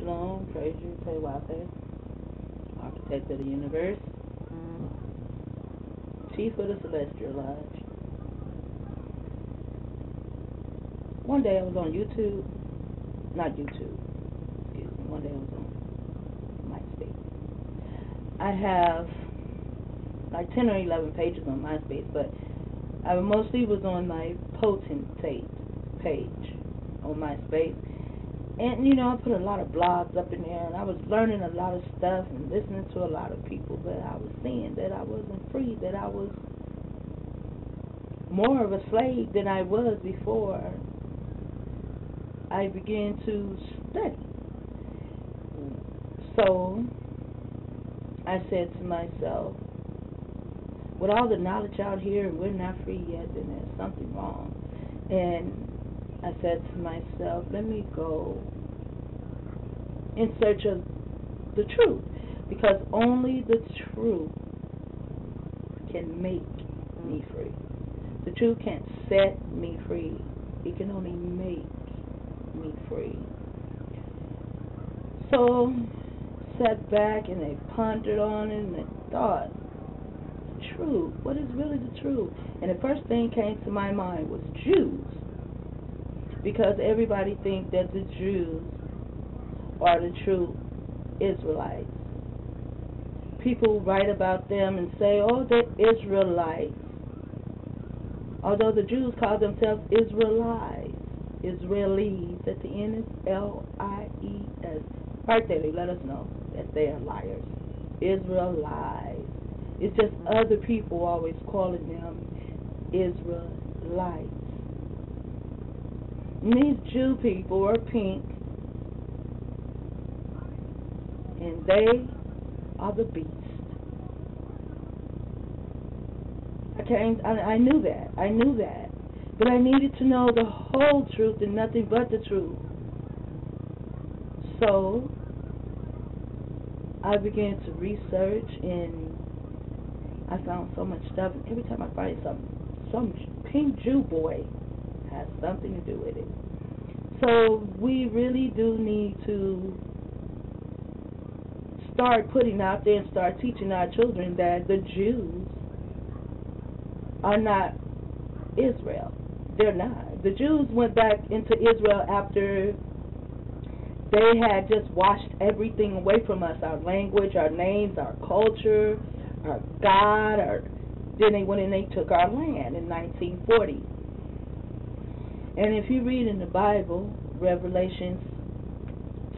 Shalom, praise you, say Wate, architect of the universe, chief of the celestial lodge. One day I was on YouTube, not YouTube, excuse me, one day I was on MySpace. I have like 10 or 11 pages on MySpace, but I mostly was on my potentate page on MySpace. And, you know, I put a lot of blogs up in there, and I was learning a lot of stuff and listening to a lot of people, but I was seeing that I wasn't free, that I was more of a slave than I was before I began to study. So I said to myself, with all the knowledge out here and we're not free yet, then there's something wrong. And I said to myself, let me go in search of the truth, because only the truth can make me free. The truth can't set me free. It can only make me free. So sat back and I pondered on it and I thought, truth, what is really the truth? And the first thing came to my mind was Jews. Because everybody thinks that the Jews are the true Israelites. People write about them and say, oh, they're Israelites. Although the Jews call themselves Israelites. Israelis. At the end is L-I-E-S. Right there, they let us know that they are liars. Israelites. It's just other people always calling them Israelites. And these Jew people are pink, and they are the beast. I knew that, but I needed to know the whole truth and nothing but the truth. So I began to research, and I found so much stuff. And every time I find something, some pink Jew boy has something to do with it. So we really do need to start putting out there and start teaching our children that the Jews are not Israel. They're not. The Jews went back into Israel after they had just washed everything away from us, our language, our names, our culture, our God. Then they went and they took our land in 1940. And if you read in the Bible, Revelations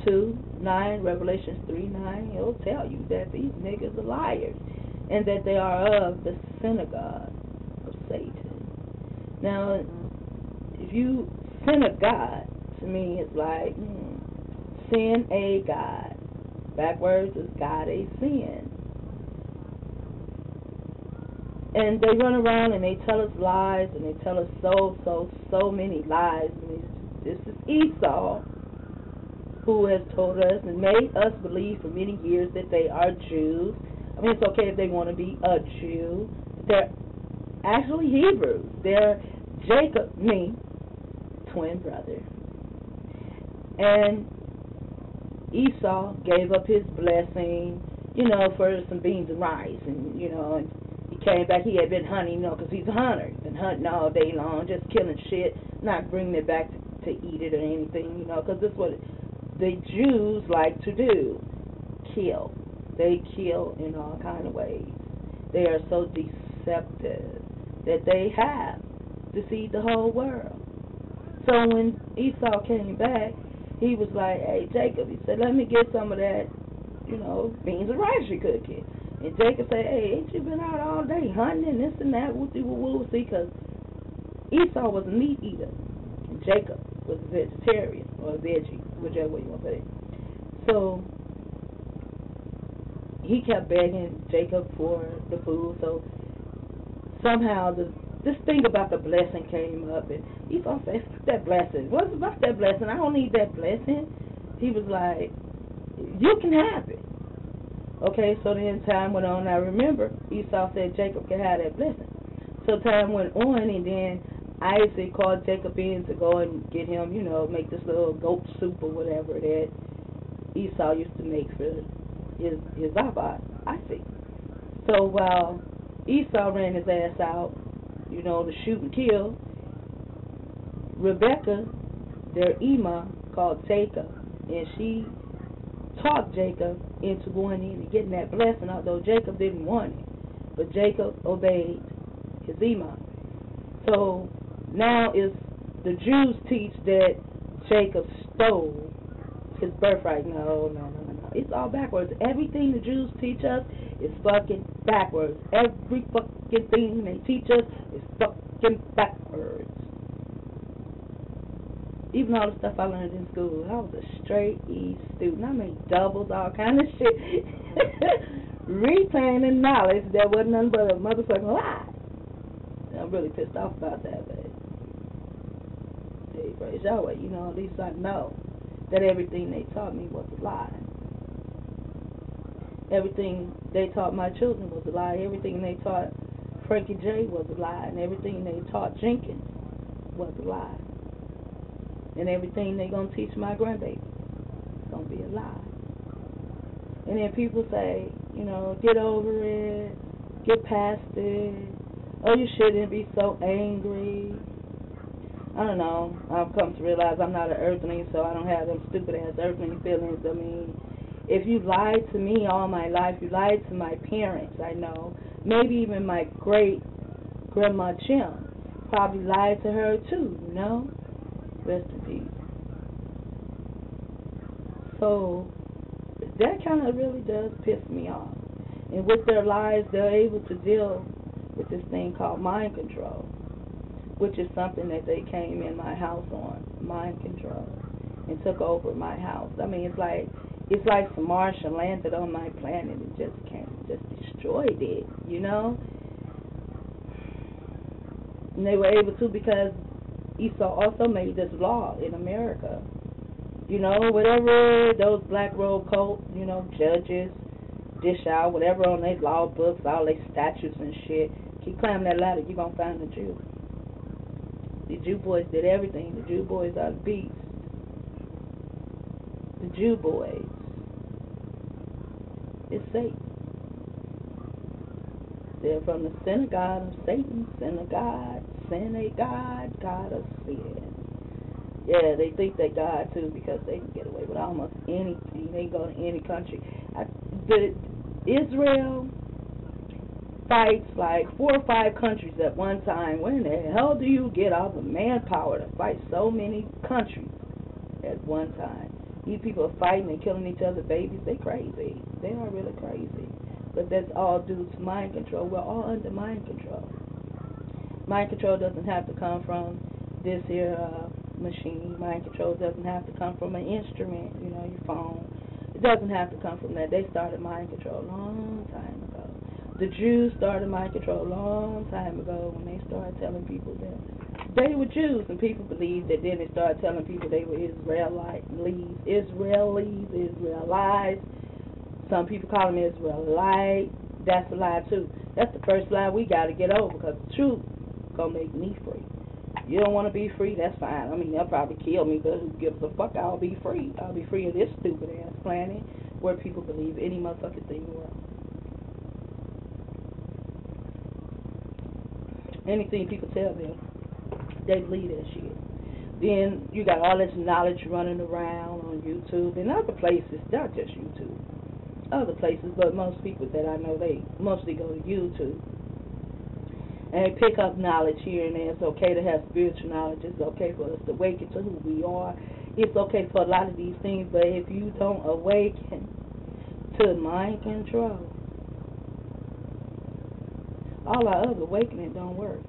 2:9, Revelations 3:9, it'll tell you that these niggas are liars and that they are of the synagogue of Satan. Now, if you synagogue, to me, it's like sin a God. Backwards is God a sin. And they run around and they tell us lies, and they tell us so many lies. And this is eSAU, who has told us and made us believe for many years that they are Jews. I mean, it's okay if they want to be a Jew. They're actually Hebrews. They're Jacob, me, twin brother. And Esau gave up his blessing, you know, for some beans and rice, and, you know, and he came back. He had been hunting, you know, because he's a hunter. He's been hunting all day long, just killing shit, not bringing it back to eat it or anything, you know, because this is what the Jews like to do, kill. They kill in all kind of ways. They are so deceptive that they have deceived the whole world. So when Esau came back, he was like, hey, Jacob, he said, let me get some of that, you know, beans and rice you're cooking. And Jacob said, hey, ain't you been out all day hunting and this and that, woo-dee-woo-woo, see, because Esau was a meat eater, and Jacob was a vegetarian, or a veggie, whichever way you want to put it. So he kept begging Jacob for the food, so somehow this thing about the blessing came up, and Esau said, fuck that blessing. What's about that blessing? I don't need that blessing. He was like, you can have it. Okay, so then time went on. I remember Esau said Jacob could have that blessing. So time went on, and then Isaac called Jacob in to go and get him, you know, make this little goat soup or whatever that Esau used to make for his iPod, I see. So while Esau ran his ass out, you know, to shoot and kill, Rebecca, their Ema, called Jacob, and she talked Jacob into going in and getting that blessing, although Jacob didn't want it. But Jacob obeyed his Ema. So now is the Jews teach that Jacob stole his birthright. No. It's all backwards. Everything the Jews teach us is fucking backwards. Every fucking thing they teach us is fucking backwards. Even all the stuff I learned in school, I was a straight E student. I made doubles, all kind of shit. Retaining knowledge that wasn't nothing but a motherfucking lie. And I'm really pissed off about that, but hey, praise Yahweh, you know, at least I know that everything they taught me was a lie. Everything they taught my children was a lie. Everything they taught Frankie J was a lie. And everything they taught Jenkins was a lie. And everything they're going to teach my grandbaby is going to be a lie. And then people say, you know, get over it, get past it, oh, you shouldn't be so angry. I don't know. I've come to realize I'm not an earthling, so I don't have them stupid-ass earthling feelings. I mean, if you lied to me all my life, you lied to my parents, I know. Maybe even my great-grandma Jim probably lied to her too, you know? Rest in peace. So that kind of really does piss me off. And with their lies, they're able to deal with this thing called mind control, which is something that they came in my house on, mind control, and took over my house. I mean, it's like some Martian landed on my planet and just destroyed it, you know? And they were able to because Esau also made this law in America. You know, whatever those black robe coat, you know, judges dish out, whatever on their law books, all their statutes and shit, keep climbing that ladder, you're going to find the Jew. The Jew boys did everything. The Jew boys are the beasts. The Jew boys. It's Satan. They're from the synagogue of Satan, synagogue, God of sin. Yeah, they think they're God too because they can get away with almost anything. They go to any country. Israel fights like 4 or 5 countries at one time. Where in the hell do you get all the manpower to fight so many countries at one time? These people are fighting and killing each other's babies. They crazy. They are really crazy. But that's all due to mind control. We're all under mind control. Mind control doesn't have to come from this here machine. Mind control doesn't have to come from an instrument, you know, your phone. It doesn't have to come from that. They started mind control a long time ago. The Jews started mind control a long time ago when they started telling people that they were Jews, and people believed that. Then they started telling people they were Israelites. Some people call them Israelite. That's a lie too. That's the first lie we got to get over, because the truth gonna make me free. You don't want to be free, that's fine. I mean, they'll probably kill me, but who gives a fuck? I'll be free. I'll be free of this stupid ass planet where people believe any motherfucking thing in the world. Anything people tell them, they believe that shit. Then you got all this knowledge running around on YouTube and other places, not just YouTube. Other places, but most people that I know, they mostly go to YouTube. And they pick up knowledge here and there. It's okay to have spiritual knowledge. It's okay for us to awaken to who we are. It's okay for a lot of these things, but if you don't awaken to mind control, all our other awakening don't work.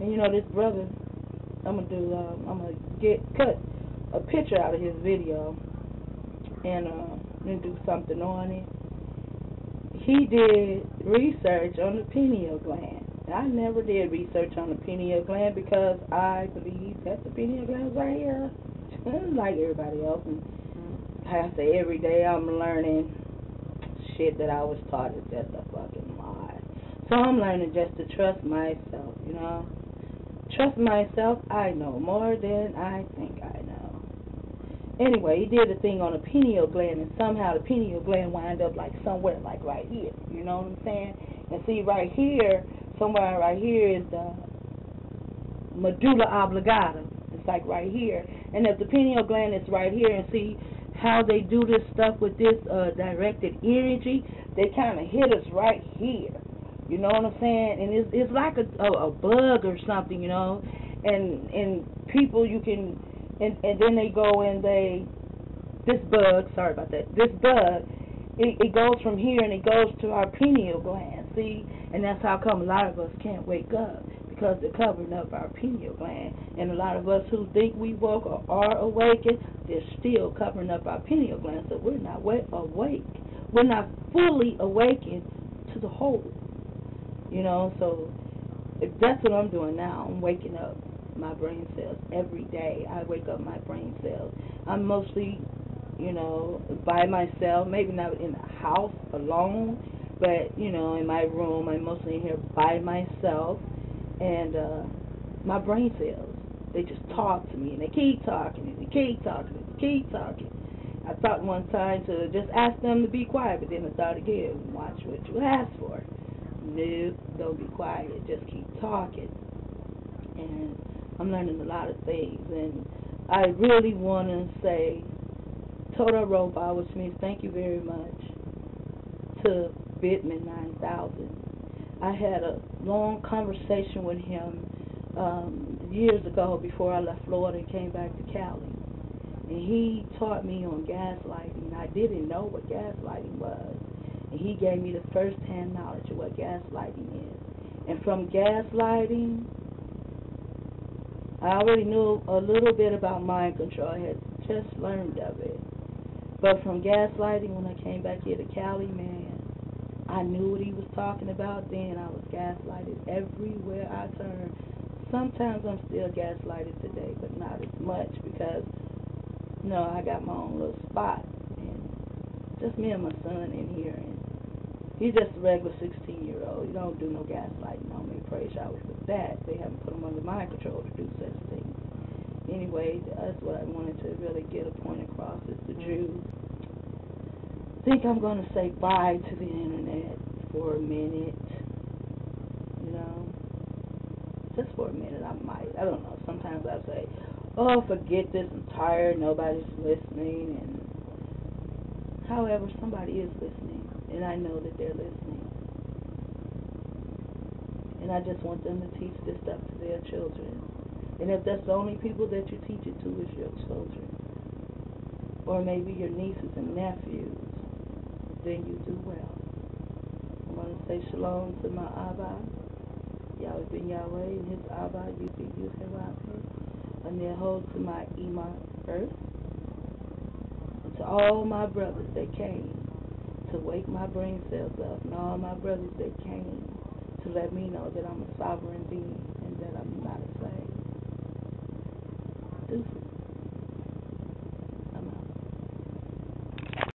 And you know, this brother, I'm gonna cut a picture out of his video and do something on it. He did research on the pineal gland. I never did research on the pineal gland because I believe that the pineal gland is right here, like everybody else. And I say every day I'm learning shit that I was taught is just a fucking lie. So I'm learning just to trust myself, you know. Trust myself, I know more than I think I know. Anyway, he did a thing on the pineal gland, and somehow the pineal gland wind up like somewhere like right here. You know what I'm saying? And see right here, somewhere right here is the medulla oblongata. It's like right here. And if the pineal gland is right here, and see how they do this stuff with this directed energy, they kind of hit us right here. You know what I'm saying? And it's like a bug or something, you know. And people, you can, and then they go and this bug, sorry about that, this bug, it goes from here and it goes to our pineal gland, see? And that's how come a lot of us can't wake up, because they're covering up our pineal gland. And a lot of us who think we woke or are awakened, they're still covering up our pineal gland, so we're not awake. We're not fully awakened to the whole. You know, so that's what I'm doing now. I'm waking up my brain cells every day. I wake up my brain cells. I'm mostly, you know, by myself, maybe not in the house alone, but, you know, in my room. I'm mostly in here by myself. And my brain cells, they just talk to me, and they keep talking, and they keep talking, and they keep talking. I thought one time to just ask them to be quiet, but then I thought again, watch what you ask for. Nope, don't be quiet, just keep talking. And I'm learning a lot of things, and I really want to say Total Robot, which means thank you very much to bLIvE'n 9000. I had a long conversation with him years ago before I left Florida and came back to Cali. And he taught me on gaslighting. I didn't know what gaslighting was. And he gave me the first-hand knowledge of what gaslighting is. And from gaslighting, I already knew a little bit about mind control. I had just learned of it. But from gaslighting, when I came back here to Cali, man, I knew what he was talking about then. I was gaslighted everywhere I turned. Sometimes I'm still gaslighted today, but not as much because, you know, I got my own little spot. And just me and my son in here. And he's just a regular 16-year-old. You don't do no gaslighting on me. Praise Yahweh for that. They haven't put him under mind control to do such things. Anyway, that's what I wanted to really get a point across, is the Jews. I think I'm going to say bye to the internet for a minute. You know, just for a minute. I might. I don't know. Sometimes I say, oh, forget this. I'm tired. Nobody's listening. And however, somebody is listening. And I know that they're listening. And I just want them to teach this stuff to their children. And if that's the only people that you teach it to is your children, or maybe your nieces and nephews, then you do well. I want to say shalom to my Abba, Yahweh ben Yahweh, and his Abba, U-B-U-K-Y-P, and then hold to my Ima Earth, and to all my brothers that came to wake my brain cells up, and all my brothers that came to let me know that I'm a sovereign being.